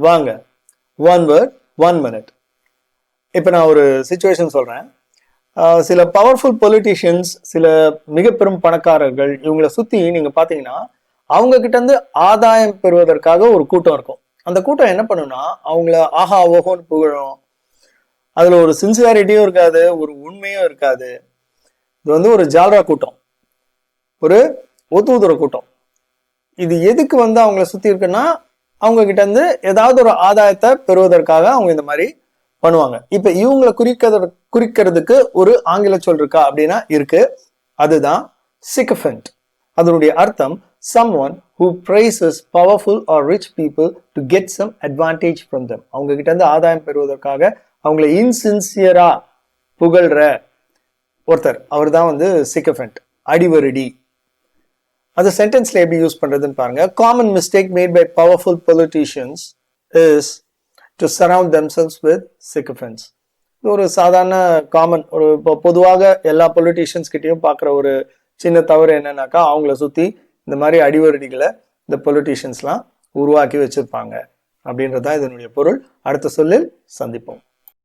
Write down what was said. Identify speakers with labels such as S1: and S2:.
S1: வாங்க. One word 1 minute. இப்போ நான் ஒரு சுச்சுவேஷன் சொல்றேன். சில பவர்ஃபுல் பொலிட்டிஷியன்ஸ், சில மிக பெரும் பணக்காரர்கள், இவங்களை சுத்தி நீங்க பாத்தீங்கன்னா அவங்க கிட்ட இருந்து ஆதாயம் பெறுவதற்காக ஒரு கூட்டம் இருக்கும். அந்த கூட்டம் என்ன பண்ணுன்னா அவங்கள ஆஹா ஓஹோன்னு புகழும். அதுல ஒரு சின்சியாரிட்டியும் இருக்காது, ஒரு உண்மையும் இருக்காது. இது வந்து ஒரு ஜால்ரா கூட்டம், ஒரு ஒத்துதுற கூட்டம். இது எதுக்கு வந்து அவங்கள சுத்தி இருக்குன்னா அவங்க கிட்ட இருந்து ஏதாவது ஒரு ஆதாயத்தை பெறுவதற்காக அவங்க இந்த மாதிரி பண்ணுவாங்க. இப்ப இவங்களை குறிக்கிறதுக்கு ஒரு ஆங்கில சொல் இருக்கா அப்படின்னா இருக்கு. அதுதான் sycophant. அதனுடைய அர்த்தம் someone who praises powerful or rich people to get some advantage from them. அவங்க கிட்ட இருந்து ஆதாயம் பெறுவதற்காக அவங்களை இன்சின்சியரா புகழ்ற ஒருத்தர், அவர் தான் வந்து sycophant, அடிவருடி. அது சென்டென்ஸ்ல எப்படி யூஸ் பண்றதுன்னு பாருங்க. Common mistake made by powerful politicians is to surround themselves with sycophants. இது ஒரு சாதாரண காமன், ஒரு பொதுவாக எல்லா பொலிட்டிஷியன்ஸ் கிட்டையும் பார்க்குற ஒரு சின்ன தவறு என்னன்னாக்கா அவங்கள சுத்தி இந்த மாதிரி அடிவருடிகளை இந்த பொலிட்டிஷியன்ஸ்லாம் உருவாக்கி வச்சிருப்பாங்க அப்படின்றதான் இதனுடைய பொருள். அடுத்த சொல்லில் சந்திப்போம்.